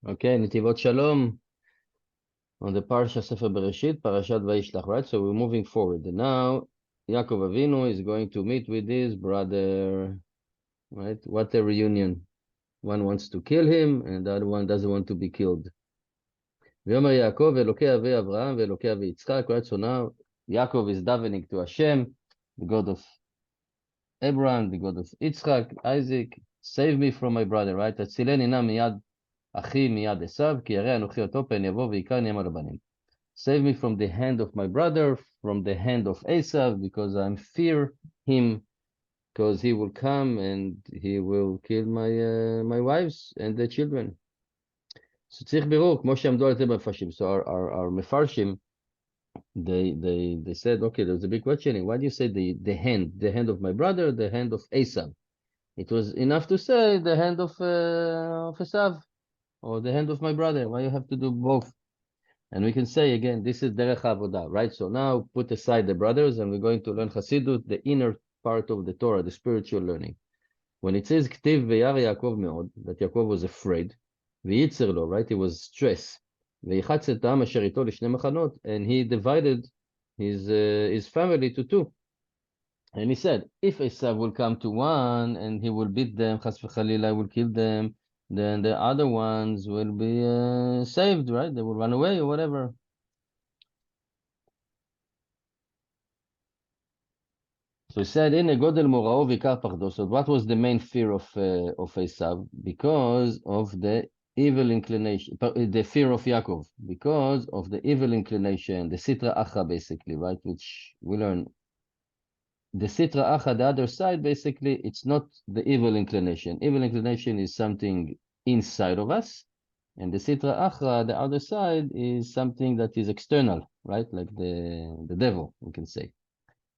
Okay, Netivot Shalom on the Parashat Sefer Bereshit, Parashat Vayshlach, right? So we're moving forward. And now Yaakov Avinu is going to meet with his brother, right? What a reunion. One wants to kill him and the other one doesn't want to be killed. ויאמר יעקב אלוקי אבי אברהם ואלוקי אבי יצחק, right? So now Yaakov is davening to Hashem, the God of Abraham, the God of Yitzchak, Isaac, save me from my brother, right? הצילני נא מיד אחי מיד עשיו, כי ירא אנוכי אותו פן יבוא ויקרני המה לבנים. Save me from the hand of my brother, from the hand of Esav, because I fear him, because he will come and he will kill my wives and the children. So צריך בירור, כמו שעמדו על זה במפרשים. So our מפרשים, they said, okay, there's a big question. Why do you say the hand of my brother, the hand of Esav? It was enough to say the hand of Esav, or the hand of my brother. Why you have to do both? And we can say again, this is derech avodah, right? So now put aside the brothers and we're going to learn Hasidut, the inner part of the Torah, the spiritual learning. When it says Ktiv v'yar Yaakov me'od, that Yaakov was afraid, v'yitzer lo, right? He was stressed. V'yichatz et ha'am asher ito l'shnei machanot, and he divided his family to two. And he said, if Esav will come to one and he will beat them, chas v'chalila, will kill them, then the other ones will be saved, right? They will run away or whatever. So he said, in a godel morao vikar pardo. So what was the main fear of Esav? Because of the evil inclination, the fear of Yaakov, because of the evil inclination, the sitra acha basically, right? Which we learn. The sitra acha, the other side, basically, it's not the evil inclination. Evil inclination is something inside of us. And the sitra acha, the other side, is something that is external, right? Like the devil, we can say.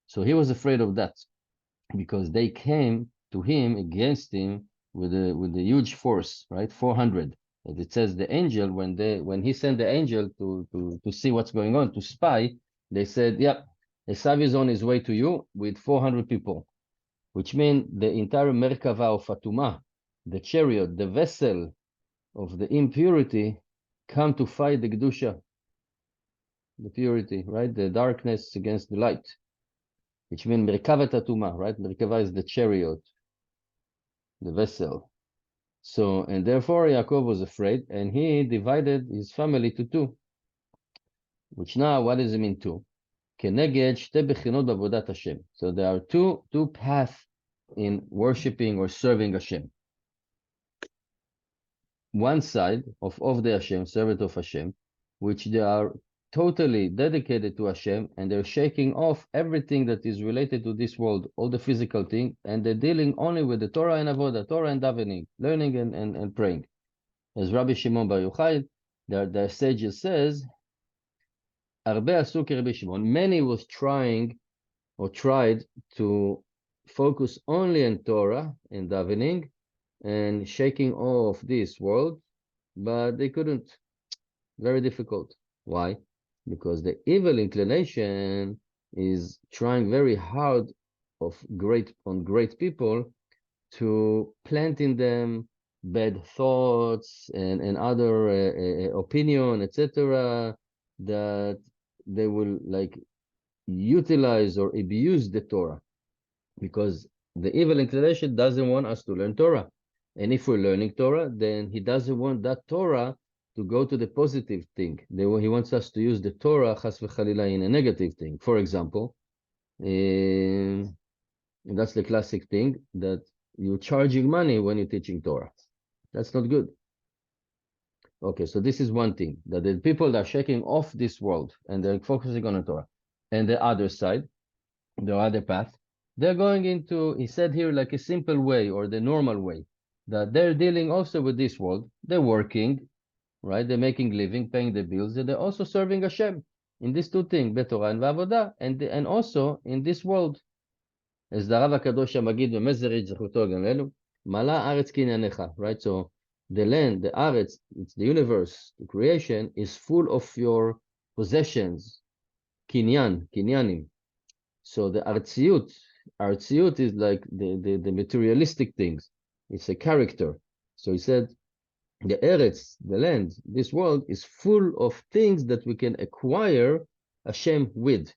So he was afraid of that, because they came to him against him with a huge force, right? 400. As it says, the angel, when he sent the angel to see what's going on, to spy, they said, yeah, Esav is on his way to you with 400 people, which means the entire Merkava of Fatumah, the chariot, the vessel of the impurity, come to fight the Kedusha, the purity, right? The darkness against the light. Which means Merkava Tatuma, right? Merkava is the chariot, the vessel. So, and therefore Yaakov was afraid, and he divided his family to two. Which now, what does it mean two? Keneged shte bechinot b'avodat Hashem. So there are two paths in worshiping or serving Hashem. One side of the Hashem, servant of Hashem, which they are totally dedicated to Hashem, and they're shaking off everything that is related to this world, all the physical thing, and they're dealing only with the Torah and Avodah, Torah and davening, learning and praying. As Rabbi Shimon Bar Yochai, the sages says, Arbe asu ke Rabbi Shimon, many was trying or tried to focus only on Torah and davening and shaking off this world, but they couldn't. Very difficult. Why? Because the evil inclination is trying very hard on great people to plant in them bad thoughts and other opinion, etc., that they will like utilize or abuse the Torah, because the evil inclination doesn't want us to learn Torah. And if we're learning Torah, then he doesn't want that Torah to go to the positive thing. He wants us to use the Torah, chas v'chalila, in a negative thing. For example, and that's the classic thing, that you're charging money when you're teaching Torah. That's not good. Okay, so this is one thing, that the people that are shaking off this world and they're focusing on the Torah. And the other side, the other path, they're going into, he said here, like a simple way or the normal way, that they're dealing also with this world. They're working, right? They're making living, paying the bills, and they're also serving Hashem in these two things, Betorah and Vavodah, and also in this world. As the Rav HaKadosh HaMagid Mezerit Zechuto Ganlenu, Mala Aretz Kinyanecha, right? So the land, the Aretz, it's the universe, the creation, is full of your possessions, kinyanim. So the artziut is like the materialistic things. It's a character. So he said, the Eretz, the land, this world is full of things that we can acquire Hashem with.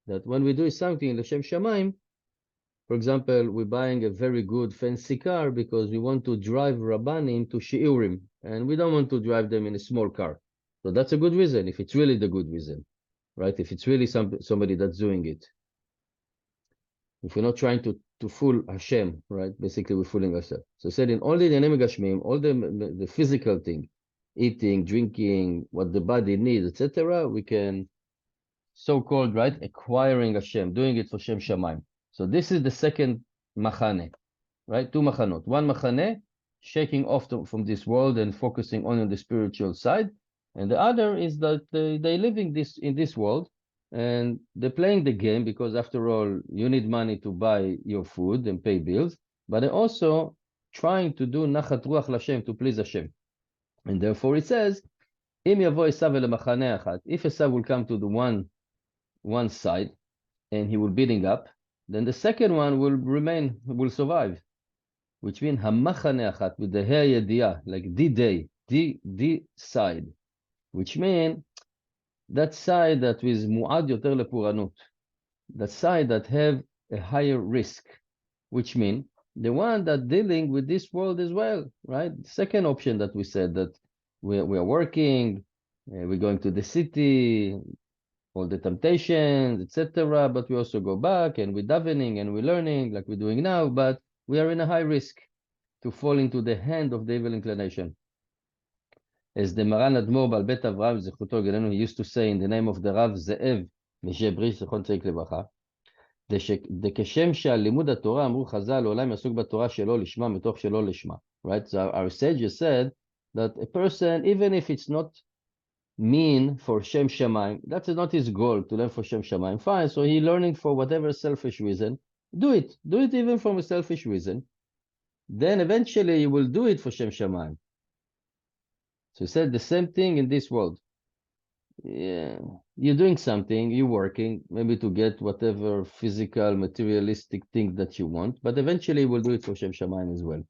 That when we do something in Hashem Shamayim, for example, we're buying a very good fancy car because we want to drive Rabbanim to Shiurim, and we don't want to drive them in a small car. So that's a good reason, if it's really the good reason, right? If it's really somebody that's doing it. If we're not trying to fool Hashem, right? Basically, we're fooling ourselves. So said in all the dynamic Hashemim, all the physical thing, eating, drinking, what the body needs, etc., we can so-called, right, acquiring Hashem, doing it for Shem Shamayim. So this is the second machane, right? Two machanot. One machane, shaking off from this world and focusing only on the spiritual side. And the other is that they're living in this world, and they're playing the game because, after all, you need money to buy your food and pay bills, but they're also trying to do nachat ruach l'Hashem, to please Hashem. And therefore it says, Im yavo Esav ele machane achat, if Esav will come to the one side, and he will beating up, then the second one will survive, which means hamachane achat, with the hey yediyah, like the side, which means that side that is mu'ad yoter lepuranut, that side that have a higher risk, which means the one that dealing with this world as well, right? The second option that we said, that we are working, we're going to the city, all the temptations, etc. But we also go back and we're davening and we're learning like we're doing now, but we are in a high risk to fall into the hand of the evil inclination. As the Maran Admor Baal Bet Avraham Zechuto Gelenu, he used to say in the name of the Rav Ze'ev Meshebri Zechon Tzeik Levacha, דכשם שהלימוד התורה אמרו חז"ל לעולם יעסוק בתורה שלא לשמה מתוך שלא לשמה. Right? So our sages said that a person, even if it's not mean for Shem Shamayim, that's not his goal to learn for Shem Shamayim, fine, so he learning for whatever selfish reason, do it even from a selfish reason, then eventually you will do it for Shem Shamayim. So he said the same thing in this world. Yeah, you're doing something, you're working, maybe to get whatever physical, materialistic thing that you want, but eventually you will do it for Shem Shamayim as well.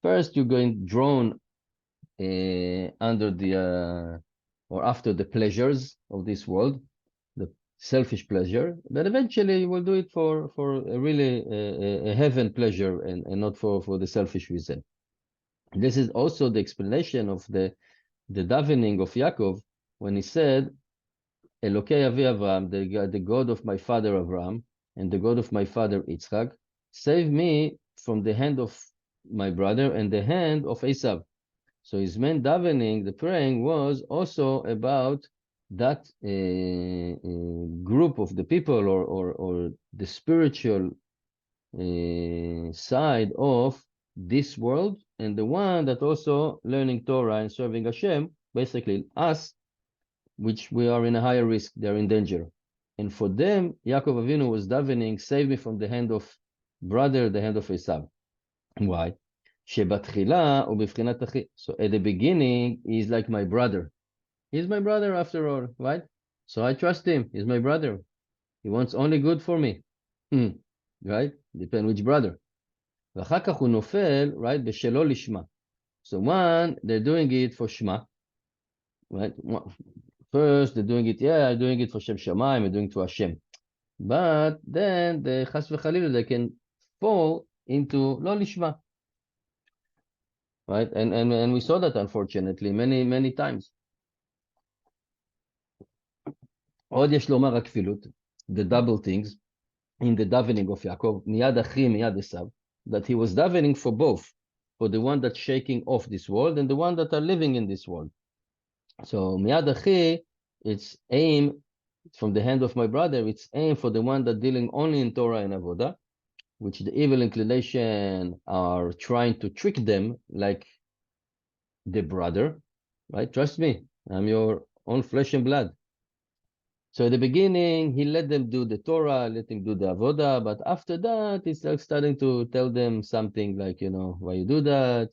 First, you're going drawn under the or after the pleasures of this world, the selfish pleasure, but eventually you will do it for a heaven pleasure and not for the selfish reason. This is also the explanation of the davening of Yaakov when he said, Elokei Avi Avraham, the God of my father Avraham and the God of my father Yitzchak, save me from the hand of my brother and the hand of Esav. So his main davening, the praying, was also about that group of the people or the spiritual side of this world, and the one that also learning Torah and serving Hashem, basically us, which we are in a higher risk, they're in danger. And for them, Yaakov Avinu was davening, save me from the hand of brother, the hand of Esav. Why? So at the beginning, he's like my brother. He's my brother after all, right? So I trust him. He's my brother. He wants only good for me. Right? Depend which brother. ואחר כך הוא נופל, right? בשלו לשמה. So one, they're doing it for Shema. Right? First, they're doing it, I'm doing it for Shem Shamayim, I'm doing it to Hashem. But then, the Chas v'Chalil, they can fall into Lo Lishma. Right? And we saw that, unfortunately, many times. עוד יש לומר הכפילות, the double things, in the davening of Yaakov, מיד אחי, מיד עשיו, that he was davening for both, for the one that's shaking off this world and the one that are living in this world. So מיד אחי, it's aim from the hand of my brother, it's aim for the one that dealing only in Torah and Avodah, which the evil inclination are trying to trick them like the brother, right? Trust me, I'm your own flesh and blood. So at the beginning, he let them do the Torah, let them do the Avodah, but after that, he's like starting to tell them something like, why you do that,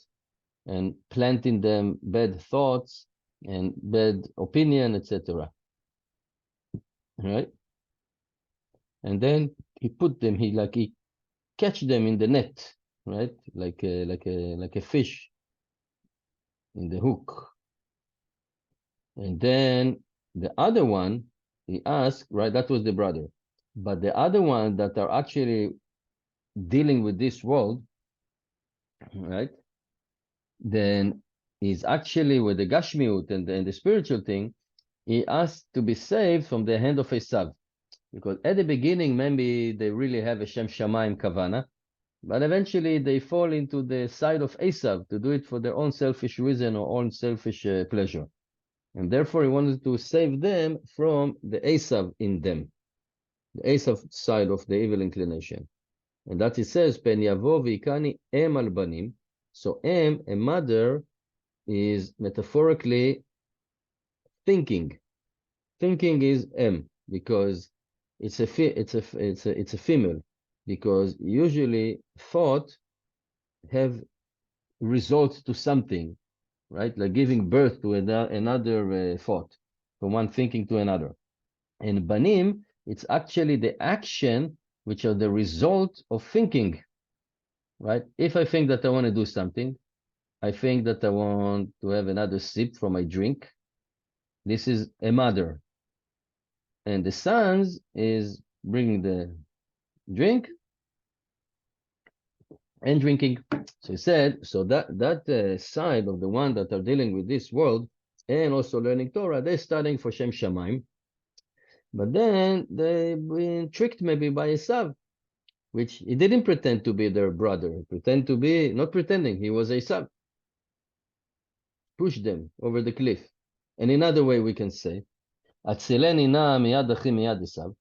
and planting them bad thoughts and bad opinion, etc. Right? And then he put them, he catch them in the net, right? Like a fish in the hook. And then the other one, he asked, right, that was the brother. But the other one that are actually dealing with this world, right, then is actually with the Gashmiut and the spiritual thing, he asked to be saved from the hand of Esav. Because at the beginning, maybe they really have a Shem Shamayim Kavana, but eventually they fall into the side of Esav to do it for their own selfish reason or own selfish pleasure. And therefore he wanted to save them from the Esav in them, the Esav side of the evil inclination. And that it says, Pen yavo v'ikani em al banim. So em, a mother, is metaphorically thinking. Thinking is em, because it's a female, because usually thought have result to something, right? Like giving birth to another thought, from one thinking to another. And banim, it's actually the action which are the result of thinking, right? If I think that I want to do something, I think that I want to have another sip from my drink. This is a mother. And the sons is bringing the drink and drinking. So he said, so that side of the one that are dealing with this world and also learning Torah, they're studying for Shem Shamayim. But then they've been tricked maybe by Esav, which he didn't pretend to be their brother. He pretended to be, not pretending, he was Esav. Pushed them over the cliff. And another way we can say, Atzileni na miyad achi miyad Esav.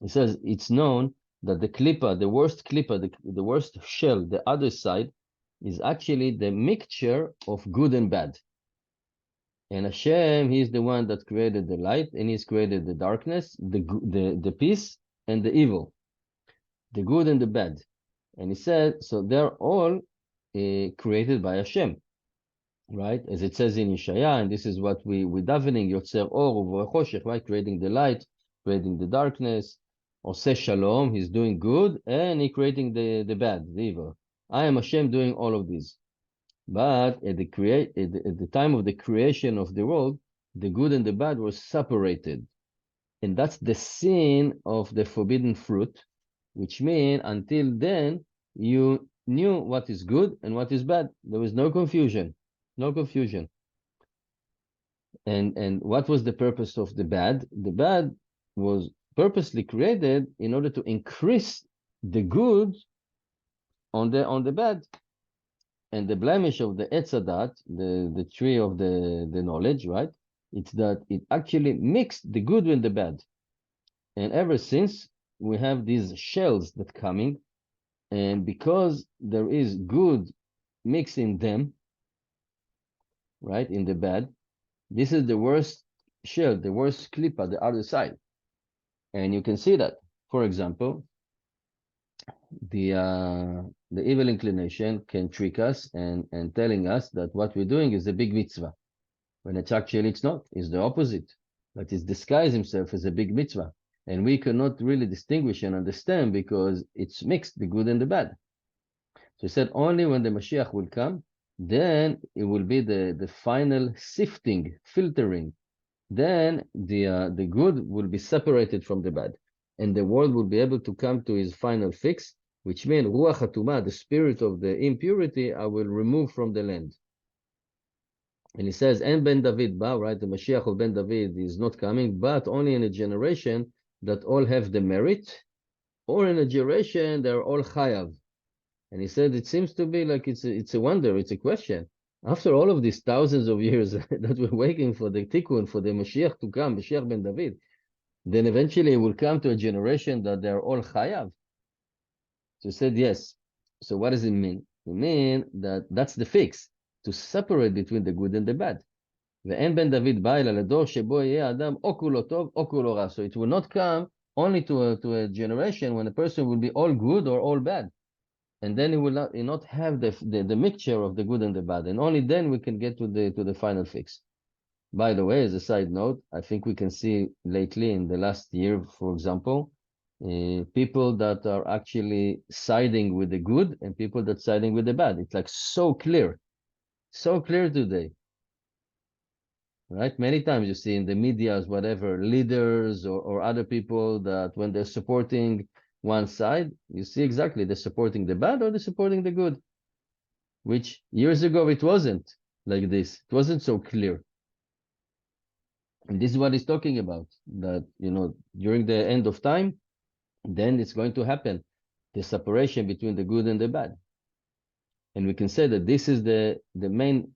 He says it's known that the klippa, the worst klippa, the worst shell, the other side, is actually the mixture of good and bad. And Hashem, He is the one that created the light, and He's created the darkness, the peace, and the evil, the good and the bad. And He said, so they're all created by Hashem, right? As it says in Yeshaya, and this is what we davening, Yotzer Or Uvore Choshech, right? Creating the light, creating the darkness. Oseh Shalom, He's doing good, and He creating the bad, the evil. I am Hashem doing all of these. But at the time of the creation of the world, the good and the bad were separated. And that's the sin of the forbidden fruit, which means until then, you knew what is good and what is bad. There was no confusion. No confusion. And what was the purpose of the bad? The bad was purposely created in order to increase the good on the bad. And the blemish of the Etzadat, the tree of the knowledge, right? It's that it actually mixed the good with the bad. And ever since, we have these shells that coming, and because there is good mixing them, right, in the bad, this is the worst shell, the worst klippa, the other side. And you can see that, for example, the evil inclination can trick us and telling us that what we're doing is a big mitzvah, when it's not. It's the opposite. But it's disguised himself as a big mitzvah. And we cannot really distinguish and understand because it's mixed, the good and the bad. So he said only when the Mashiach will come, then it will be the final sifting, filtering. Then the good will be separated from the bad. And the world will be able to come to his final fix, which means Ruach HaTumah, the spirit of the impurity, I will remove from the land. And he says, En Ben David ba, right? The Mashiach of Ben David is not coming, but only in a generation that all have the merit, or in a generation they're all chayav. And he said, it seems to be like it's a wonder, it's a question. After all of these thousands of years that we're waiting for the tikkun, for the Mashiach to come, Mashiach Ben David, then eventually it will come to a generation that they're all chayav. So he said, yes. So what does it mean? It means that that's the fix, to separate between the good and the bad. ואין בן דוד בא אלא לדור שבו יהיה אדם או כולו טוב או כולו רע. So it will not come only to a generation when a person will be all good or all bad. And then it will not have the mixture of the good and the bad. And only then we can get to the final fix. By the way, as a side note, I think we can see lately in the last year, for example, people that are actually siding with the good and people that siding with the bad. It's like so clear today. right? Many times you see in the medias, whatever, leaders or other people that when they're supporting one side, you see exactly they're supporting the bad or they're supporting the good, which years ago it wasn't like this. It wasn't so clear. And this is what he's talking about, that, during the end of time, then it's going to happen, the separation between the good and the bad. And we can say that this is the main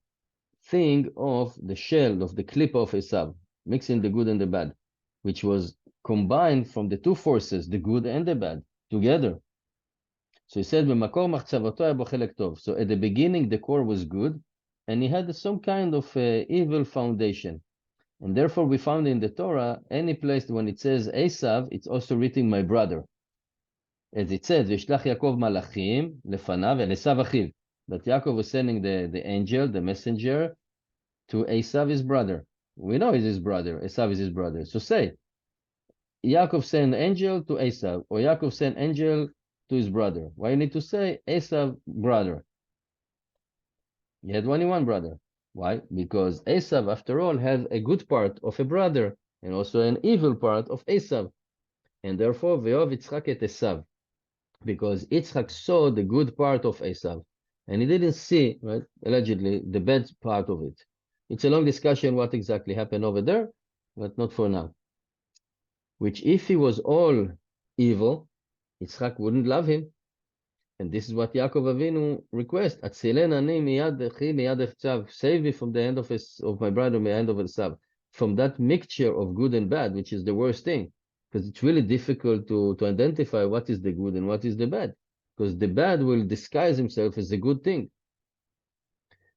thing of the shell, of the clip of Esav, mixing the good and the bad, which was combined from the two forces, the good and the bad, together. So he said, "B'makor machzavato haya bo chelek tov." So at the beginning, the core was good, and he had some kind of evil foundation. And therefore, we found in the Torah, any place when it says Esav, it's also written my brother. As it says, וישלח יעקב מלאכים לפניו and Esav achiv. That Yaakov was sending the angel, the messenger, to Esav, his brother. We know he's his brother. Esav is his brother. So say, Yaakov sent angel to Esav, or Yaakov sent angel to his brother. Why you need to say Esav brother? He had only one brother. Why? Because Esav, after all, has a good part of a brother and also an evil part of Esav. And therefore, Ve'ov Yitzchak et Esav. Because Yitzchak saw the good part of Esav. And he didn't see, right, allegedly, the bad part of it. It's a long discussion what exactly happened over there, but not for now. Which if he was all evil, Yitzchak wouldn't love him. And this is what Yaakov Avinu requests. Save me from the hand of my brother, my hand of Esav. From that mixture of good and bad, which is the worst thing. Because it's really difficult to identify what is the good and what is the bad. Because the bad will disguise himself as a good thing.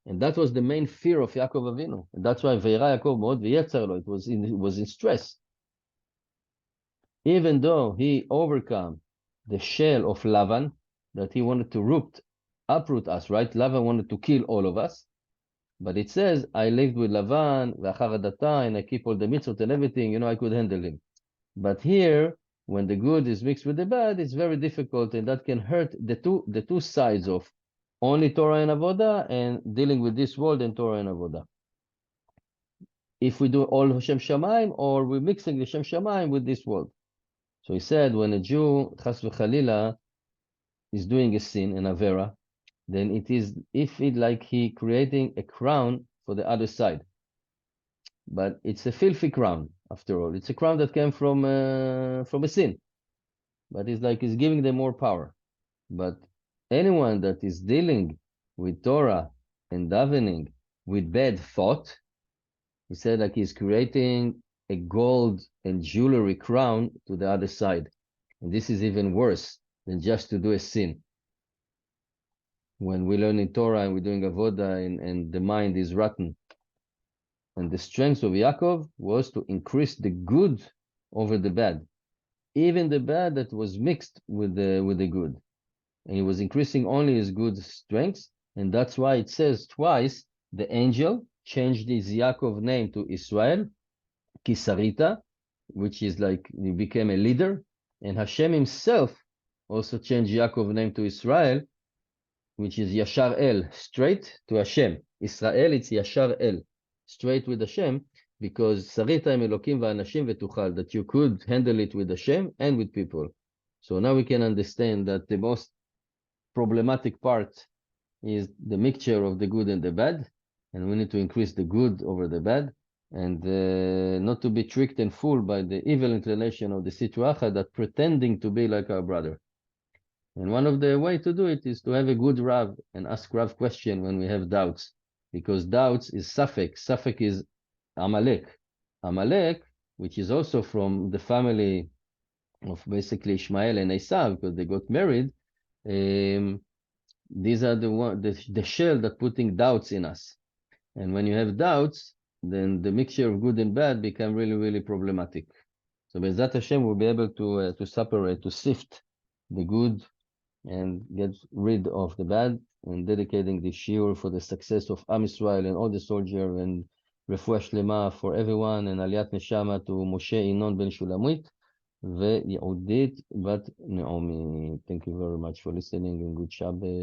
And that was the main fear of Yaakov Avinu. And that's why Veira Yaakov Mod V'Yetzer Lo, it was in stress. Even though he overcame the shell of Lavan, that he wanted to uproot us, right? Lavan wanted to kill all of us. But it says, I lived with Lavan, and I keep all the mitzvot and everything, I could handle him. But here, when the good is mixed with the bad, it's very difficult, and that can hurt the two sides of only Torah and Avodah, and dealing with this world and Torah and Avodah. If we do all Shem Shamayim, or we're mixing the Shem Shamayim with this world. So he said, when a Jew, Chas v'Chalila, is doing a sin, an Avera, then it is, like he creating a crown for the other side. But it's a filthy crown, after all. It's a crown that came from a sin. But it's like he's giving them more power. But anyone that is dealing with Torah and davening with bad thought, he said like he's creating a gold and jewelry crown to the other side. And this is even worse than just to do a sin. When we learn in Torah and we're doing Avodah and the mind is rotten. And the strength of Yaakov was to increase the good over the bad. Even the bad that was mixed with the good. And he was increasing only his good strengths. And that's why it says twice, the angel changed his Yaakov name to Israel, Kisarita, which is like he became a leader. And Hashem himself also changed Yaakov's name to Israel, which is Yashar El, straight to Hashem. Israel, it's Yashar El, straight with Hashem, because Sarita im Elokim va'anashim vetuchal, that you could handle it with Hashem and with people. So now we can understand that the most problematic part is the mixture of the good and the bad, and we need to increase the good over the bad, and not to be tricked and fooled by the evil inclination of the Sitra Achad that pretending to be like our brother. And one of the way to do it is to have a good Rav and ask Rav question when we have doubts, because doubts is Safek. Safek is Amalek. Amalek, which is also from the family of basically Ishmael and Esav, because they got married. These are the shell that putting doubts in us. And when you have doubts, then the mixture of good and bad become really, really problematic. So Be'ezrat Hashem will be able to separate, to sift the good and get rid of the bad, and dedicating the shiur for the success of Am Yisrael and all the soldiers, and refuah shlema for everyone, and aliyat neshama to Moshe Inon ben Shulamit ve Yehudit bat Naomi. Thank you very much for listening, and good Shabbat.